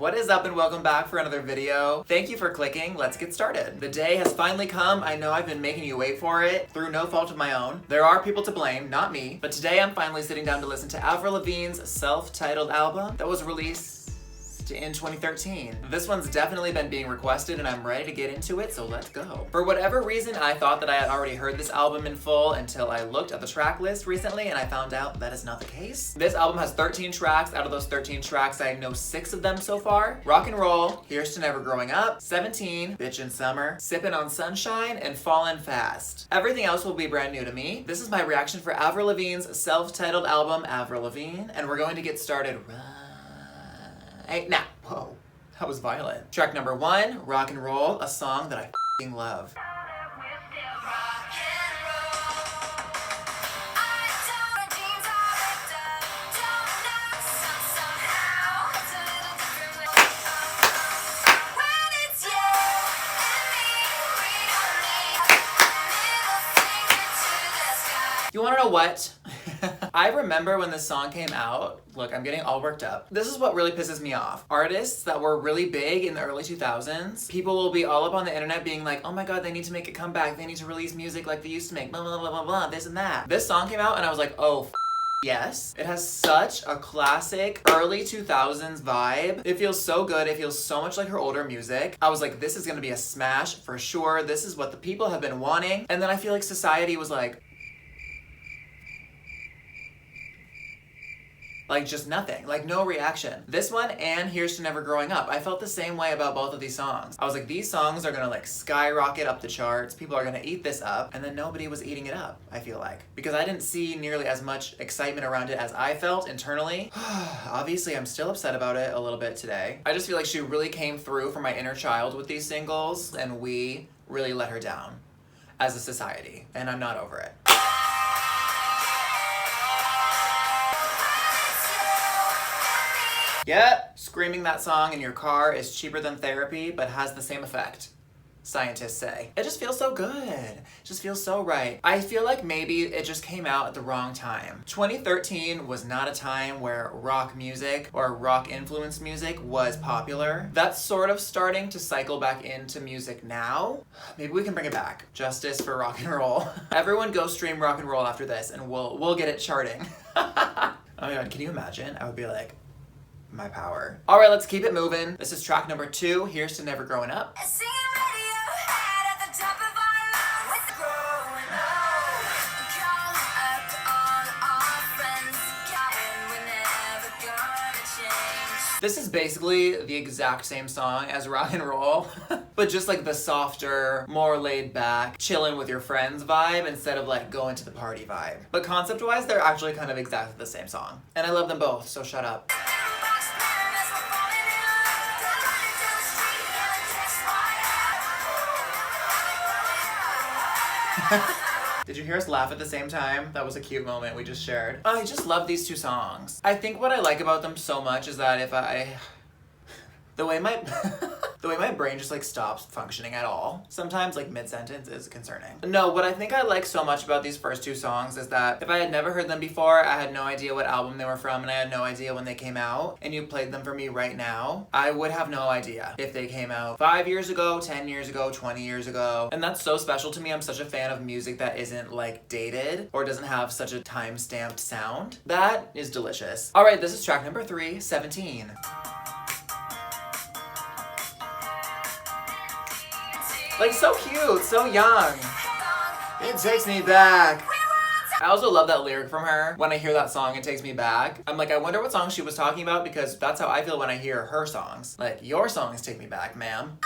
What is up and welcome back for another video. Thank you for clicking. Let's get started. The day has finally come. I know I've been making you wait for it through no fault of my own. There are people to blame, not me. But today I'm finally sitting down to listen to Avril Lavigne's self-titled album that was released in 2013. This one's definitely been being requested and I'm ready to get into it, so let's go. For whatever reason, I thought that I had already heard this album in full until I looked at the track list recently and I found out that is not the case. This album has 13 tracks. Out of those 13 tracks, I know 6 of them so far. Rock and Roll, Here's to Never Growing Up, 17, Bitchin Summer, Sippin On Sunshine, and Fallin' Fast. Everything else will be brand new to me. This is my reaction for Avril Lavigne's self-titled album, Avril Lavigne, and we're going to get started right now. Whoa, that was violent. Track number 1, Rock and Roll, a song that I f***ing love. You wanna know what? I remember when this song came out, look, I'm getting all worked up. This is what really pisses me off. Artists that were really big in the early 2000s, people will be all up on the internet being like, oh my god, they need to make a comeback, they need to release music like they used to make, blah, blah, blah, blah, blah, this and that. This song came out and I was like, oh, yes. It has such a classic early 2000s vibe. It feels so good. It feels so much like her older music. I was like, this is gonna be a smash for sure. This is what the people have been wanting. And then I feel like society was like just nothing, like no reaction. This one and Here's to Never Growing Up, I felt the same way about both of these songs. I was like, these songs are gonna like skyrocket up the charts, people are gonna eat this up, and then nobody was eating it up, I feel like. Because I didn't see nearly as much excitement around it as I felt internally. Obviously, I'm still upset about it a little bit today. I just feel like she really came through for my inner child with these singles, and we really let her down as a society, and I'm not over it. Yep, screaming that song in your car is cheaper than therapy, but has the same effect, scientists say. It just feels so good. It just feels so right. I feel like maybe it just came out at the wrong time. 2013 was not a time where rock music or rock influenced music was popular. That's sort of starting to cycle back into music now. Maybe we can bring it back. Justice for rock and roll. Everyone go stream rock and roll after this and we'll get it charting. Oh my god, can you imagine? I would be like, my power. All right, let's keep it moving. This is track number 2, Here's to Never Growing Up. This is basically the exact same song as Rock and Roll, but just like the softer, more laid back, chilling with your friends vibe instead of like going to the party vibe. But concept-wise, they're actually kind of exactly the same song. And I love them both, so shut up. Did you hear us laugh at the same time? That was a cute moment we just shared. I just love these two songs. I think what I like about them so much is that the way my brain just like stops functioning at all sometimes, like mid-sentence, is concerning. No, what I think I like so much about these first 2 songs is that if I had never heard them before, I had no idea what album they were from, and I had no idea when they came out, and you played them for me right now, I would have no idea if they came out 5 years ago, 10 years ago, 20 years ago. And that's so special to me. I'm such a fan of music that isn't like dated or doesn't have such a time-stamped sound. That is delicious. All right, this is track number 3, 17. Like, so cute, so young. It takes me back. I also love that lyric from her. When I hear that song, it takes me back. I'm like, I wonder what song she was talking about, because that's how I feel when I hear her songs. Like, your songs take me back, ma'am.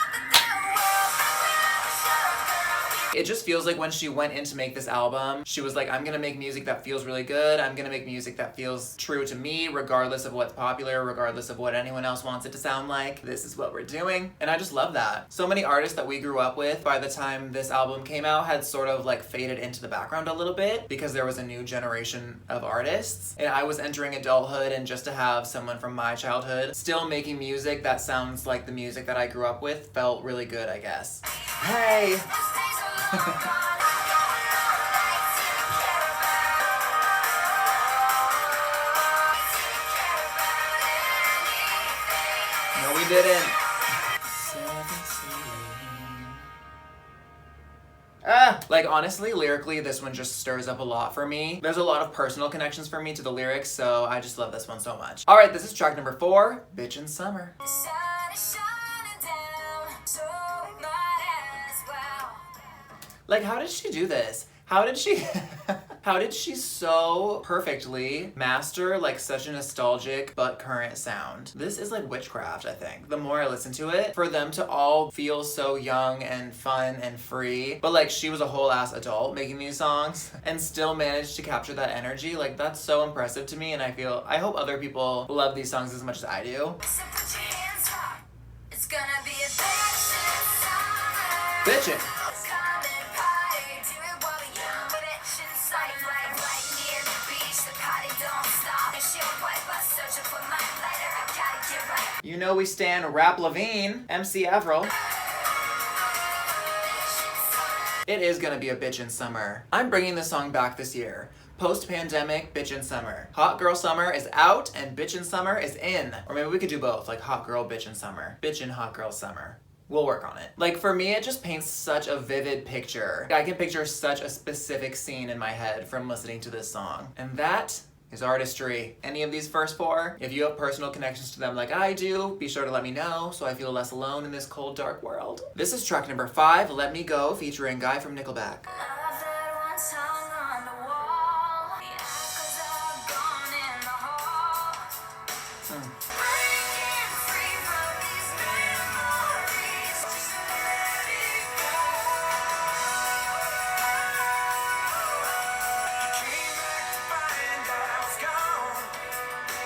It just feels like when she went in to make this album, she was like, I'm gonna make music that feels really good. I'm gonna make music that feels true to me, regardless of what's popular, regardless of what anyone else wants it to sound like. This is what we're doing. And I just love that. So many artists that we grew up with by the time this album came out had sort of like faded into the background a little bit because there was a new generation of artists. And I was entering adulthood, and just to have someone from my childhood still making music that sounds like the music that I grew up with felt really good, I guess. Hey! No, we We didn't. Like honestly, lyrically, this one just stirs up a lot for me. There's a lot of personal connections for me to the lyrics, so I just love this one so much. All right, this is track number 4, Bitchin Summer. Like, how did she do this? How did she how did she so perfectly master like such a nostalgic but current sound? This is like witchcraft, I think. The more I listen to it, for them to all feel so young and fun and free, but like she was a whole ass adult making these songs and still managed to capture that energy. Like that's so impressive to me, and I hope other people love these songs as much as I do. It's gonna be a bitchin'. You know we stan Avril Lavigne, MC Avril. It is gonna be a bitchin' summer. I'm bringing this song back this year. Post-pandemic Bitchin' Summer. Hot Girl Summer is out and Bitchin' Summer is in. Or maybe we could do both, like Hot Girl Bitchin' Summer. Bitchin' Hot Girl Summer. We'll work on it. Like for me, it just paints such a vivid picture. I can picture such a specific scene in my head from listening to this song. And that is artistry. Any of these first 4, if you have personal connections to them like I do, be sure to let me know so I feel less alone in this cold, dark world. This is track number 5, Let Me Go, featuring Guy from Nickelback.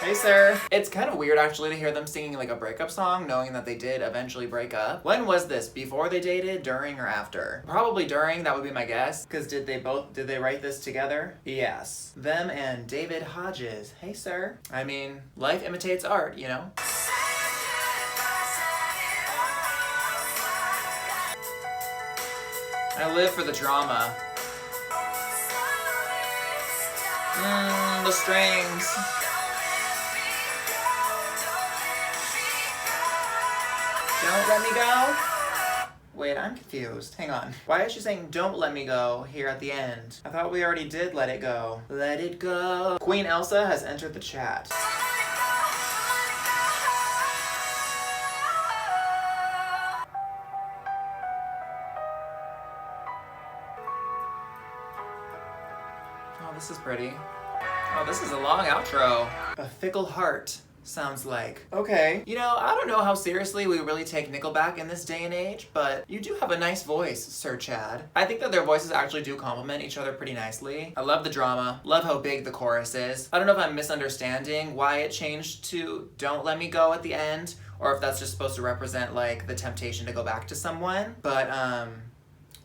Hey sir. It's kind of weird actually to hear them singing like a breakup song, knowing that they did eventually break up. When was this? Before they dated, during, or after? Probably during, that would be my guess. Because did they write this together? Yes. Them and David Hodges. Hey sir. I mean, life imitates art, you know? I live for the drama. The strings. Don't let me go? Wait, I'm confused. Hang on. Why is she saying don't let me go here at the end? I thought we already did let it go. Let it go. Queen Elsa has entered the chat. Oh, this is pretty. Oh, this is a long outro. A fickle heart. Sounds like. Okay. You know, I don't know how seriously we really take Nickelback in this day and age, but you do have a nice voice, Sir Chad. I think that their voices actually do complement each other pretty nicely. I love the drama, love how big the chorus is. I don't know if I'm misunderstanding why it changed to Don't Let Me Go at the end, or if that's just supposed to represent like the temptation to go back to someone, but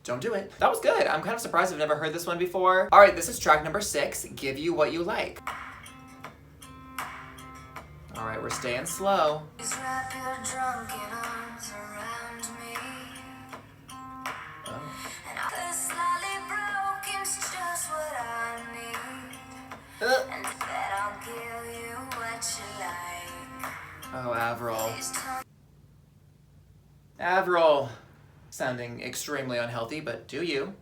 don't do it. That was good. I'm kind of surprised I've never heard this one before. All right, this is track number 6, Give You What You Like. All right, we're staying slow. Oh, Avril. Avril. Sounding extremely unhealthy, but do you.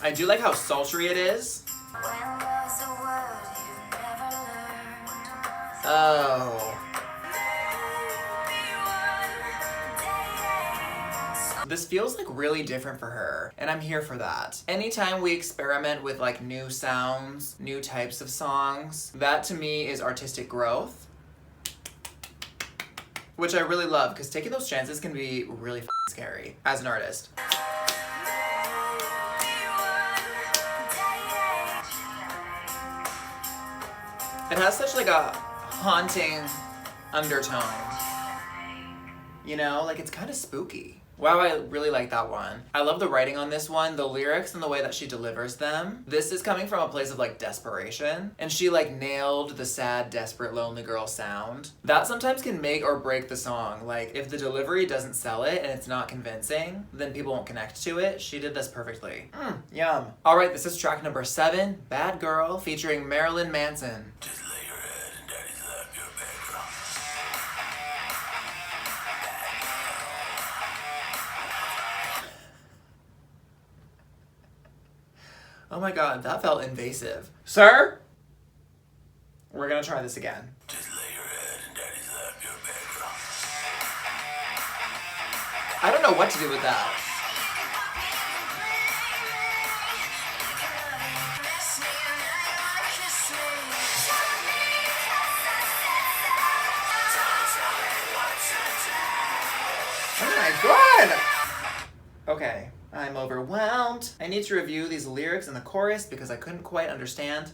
I do like how sultry it is. Oh. This feels like really different for her, and I'm here for that. Anytime we experiment with like new sounds, new types of songs, that to me is artistic growth. Which I really love, because taking those chances can be really scary as an artist. It has such like a haunting undertone. You know, like it's kind of spooky. Wow, I really like that one. I love the writing on this one, the lyrics and the way that she delivers them. This is coming from a place of like desperation, and she like nailed the sad, desperate, lonely girl sound. That sometimes can make or break the song. Like if the delivery doesn't sell it and it's not convincing, then people won't connect to it. She did this perfectly. Yum. All right, this is track number 7, Bad Girl, featuring Marilyn Manson. Oh my god, that felt invasive. Sir? We're gonna try this again. Just lay your head in daddy's lap, your background. I don't know what to do with that. Oh my god! Okay, I'm overwhelmed. I need to review these lyrics in the chorus because I couldn't quite understand.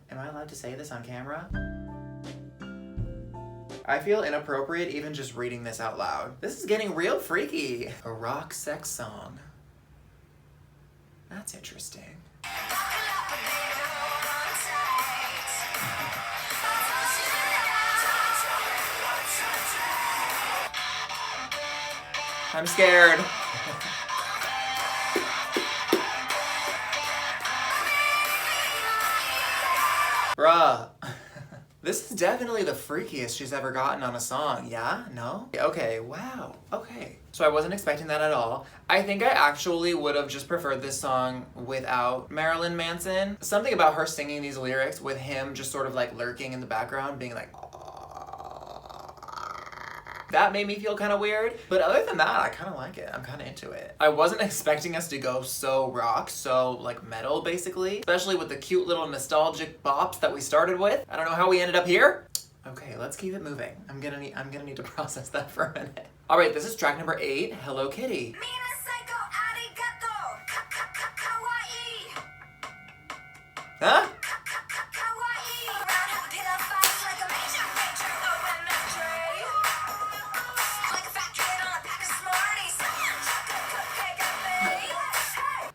Am I allowed to say this on camera? I feel inappropriate even just reading this out loud. This is getting real freaky. A rock sex song. That's interesting. I'm scared. Bruh. This is definitely the freakiest she's ever gotten on a song, yeah? No? Okay, wow, okay. So I wasn't expecting that at all. I think I actually would have just preferred this song without Marilyn Manson. Something about her singing these lyrics with him just sort of like lurking in the background, being like, that made me feel kind of weird, but other than that, I kind of like it. I'm kind of into it. I wasn't expecting us to go so rock, so like metal basically, especially with the cute little nostalgic bops that we started with. I don't know how we ended up here. Okay, let's keep it moving. I'm gonna need to process that for a minute. All right, this is track number 8, Hello Kitty. Huh?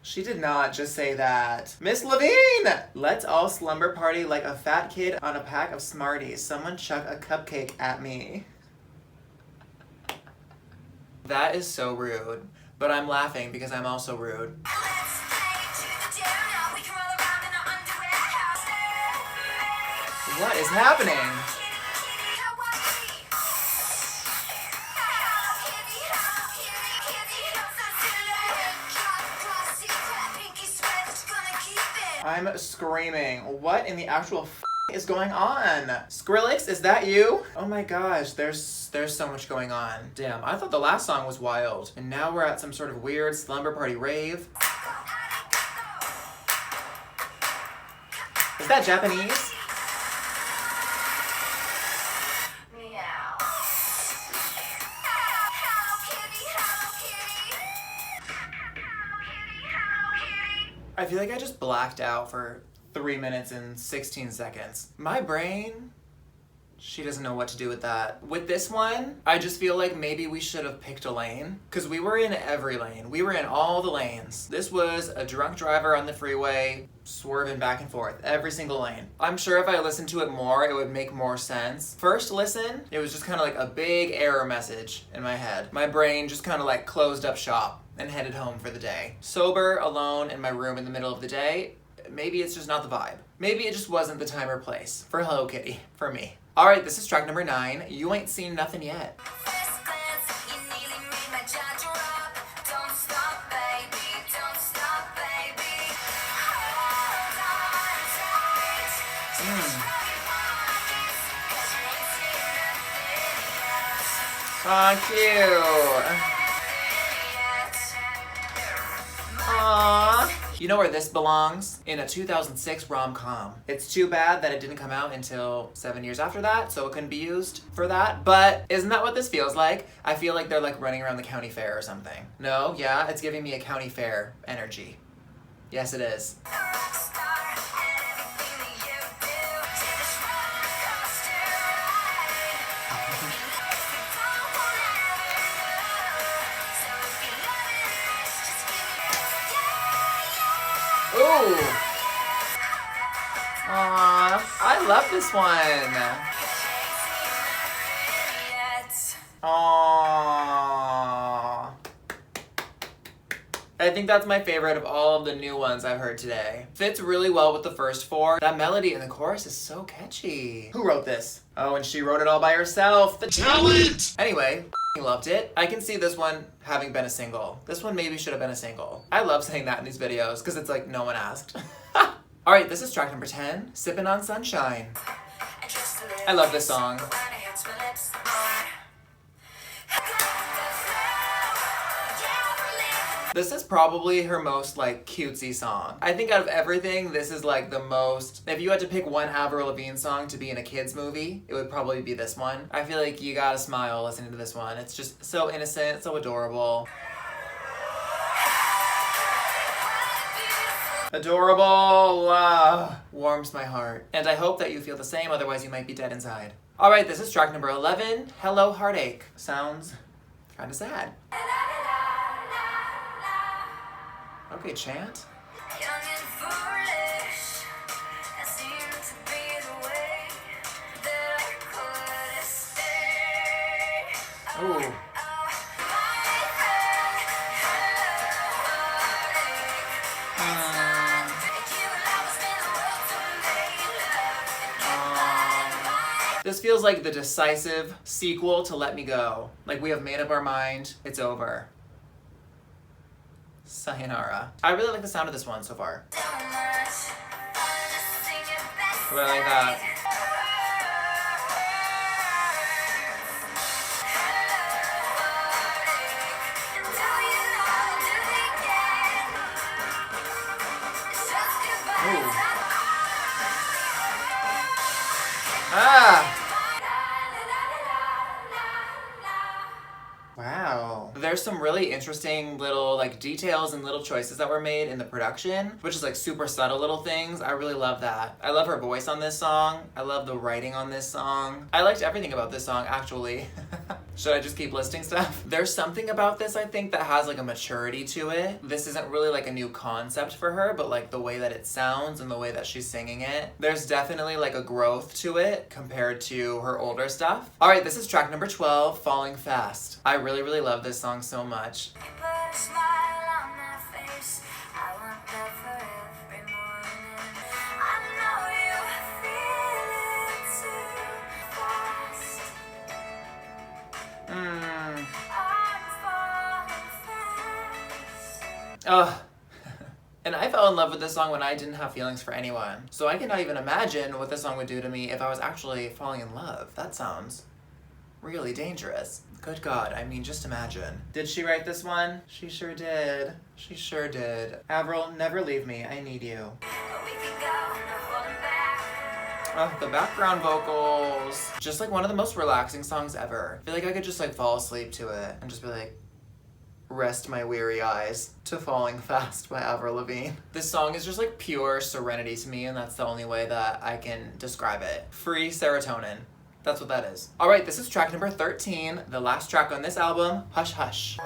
She did not just say that. Miss Lavigne! Let's all slumber party like a fat kid on a pack of Smarties. Someone chuck a cupcake at me. That is so rude. But I'm laughing because I'm also rude. What is happening? I'm screaming. What in the actual is going on? Skrillex, is that you? Oh my gosh, there's so much going on. Damn, I thought the last song was wild. And now we're at some sort of weird slumber party rave. Is that Japanese? I feel like I just blacked out for 3 minutes and 16 seconds. My brain, she doesn't know what to do with that. With this one, I just feel like maybe we should have picked a lane, because we were in every lane. We were in all the lanes. This was a drunk driver on the freeway, swerving back and forth, every single lane. I'm sure if I listened to it more, it would make more sense. First listen, it was just kind of like a big error message in my head. My brain just kind of like closed up shop and headed home for the day. Sober, alone, in my room in the middle of the day, maybe it's just not the vibe. Maybe it just wasn't the time or place for Hello Kitty, for me. All right, this is track number 9, You Ain't Seen Nothing Yet. Aw, cute. Aww. You know where this belongs? In a 2006 rom-com. It's too bad that it didn't come out until 7 years after that, so it couldn't be used for that. But isn't that what this feels like? I feel like they're like running around the county fair or something. No? Yeah? It's giving me a county fair energy. Yes, it is. Ooh. Aww, I love this one. Aww. I think that's my favorite of all of the new ones I've heard today. Fits really well with the first 4. That melody in the chorus is so catchy. Who wrote this? Oh, and she wrote it all by herself. The talent! Anyway, loved it. I can see this one having been a single. This one maybe should have been a single. I love saying that in these videos because it's like no one asked. Alright, this is track number 10, Sippin On Sunshine. I love this song. This is probably her most like cutesy song. I think out of everything, this is like the most, if you had to pick one Avril Lavigne song to be in a kid's movie, it would probably be this one. I feel like you gotta smile listening to this one. It's just so innocent, so adorable. Adorable, warms my heart. And I hope that you feel the same, otherwise you might be dead inside. Alright, this is track number 11, Hello Heartache. Sounds kinda sad. Okay, chant. Young and foolish, that seemed to be the way that I could stay. Ooh. This feels like the decisive sequel to Let Me Go. Like we have made up our mind, it's over. Sayonara. I really like the sound of this one so far. I really like that. Ooh. Ah! Wow. There's some really interesting little like details and little choices that were made in the production, which is like super subtle little things. I really love that. I love her voice on this song. I love the writing on this song. I liked everything about this song, actually. Should I just keep listing stuff? There's something about this, I think, that has like a maturity to it. This isn't really like a new concept for her, but like the way that it sounds and the way that she's singing it, there's definitely like a growth to it compared to her older stuff. All right, this is track number 12, Falling Fast. I really, really love this song so much. Ugh. And I fell in love with this song when I didn't have feelings for anyone. So I cannot even imagine what this song would do to me if I was actually falling in love. That sounds really dangerous. Good God, I mean, just imagine. Did she write this one? She sure did. She sure did. Avril, never leave me. I need you. Oh, the background vocals. Just like one of the most relaxing songs ever. I feel like I could just like fall asleep to it and just be like, rest my weary eyes to Falling Fast by Avril Lavigne. This song is just like pure serenity to me, and that's the only way that I can describe it. Free serotonin. That's what that is. All right, this is track number 13, the last track on this album, Hush Hush. Are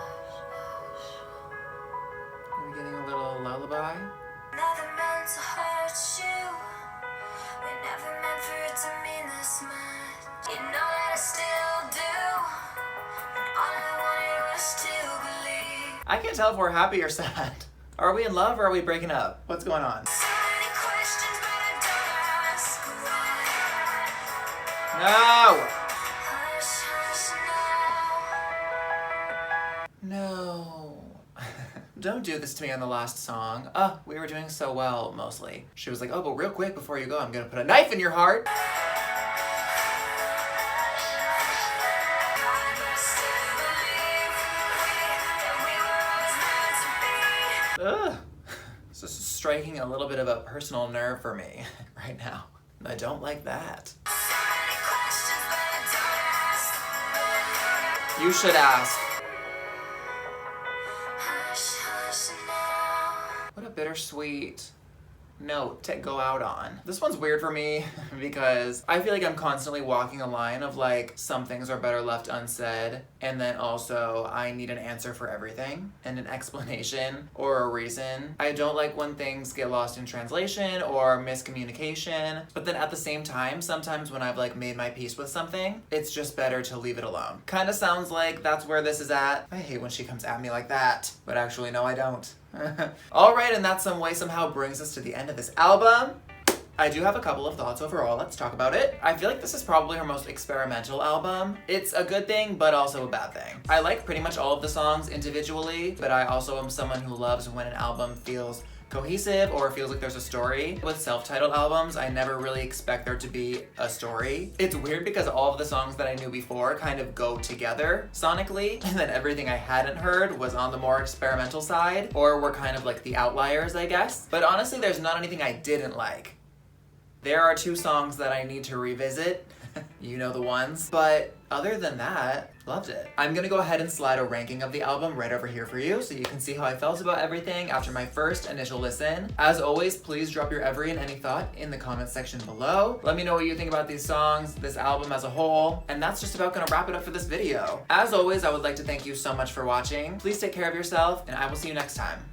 we getting a little lullaby? Never meant to hurt you. We never meant for it to mean this much. You know that I still do. All I wanted was to believe. I can't tell if we're happy or sad. Are we in love or are we breaking up? What's going on? So many questions, but I don't ask why. No! Hush, hush now. No. Don't do this to me on the last song. We were doing so well, mostly. She was like, oh, but real quick before you go, I'm gonna put a knife in your heart. Ugh. This is striking a little bit of a personal nerve for me right now. I don't like that. You should ask. What a bittersweet note to go out on. This one's weird for me because I feel like I'm constantly walking a line of like some things are better left unsaid, and then also I need an answer for everything and an explanation or a reason. I don't like when things get lost in translation or miscommunication, but then at the same time, sometimes when I've like made my peace with something, it's just better to leave it alone. Kind of sounds like that's where this is at. I hate when she comes at me like that, but actually no, I don't. All right, and that some way somehow brings us to the end of this album. I do have a couple of thoughts overall. Let's talk about it. I feel like this is probably her most experimental album. It's a good thing, but also a bad thing. I like pretty much all of the songs individually, but I also am someone who loves when an album feels cohesive or feels like there's a story. With self-titled albums, I never really expect there to be a story. It's weird because all of the songs that I knew before kind of go together sonically, and then everything I hadn't heard was on the more experimental side, or were kind of like the outliers, I guess. But honestly, there's not anything I didn't like. There are 2 songs that I need to revisit. You know the ones. But other than that, loved it. I'm gonna go ahead and slide a ranking of the album right over here for you so you can see how I felt about everything after my first initial listen. As always, please drop your every and any thought in the comment section below. Let me know what you think about these songs, this album as a whole, and that's just about gonna wrap it up for this video. As always, I would like to thank you so much for watching. Please take care of yourself, and I will see you next time.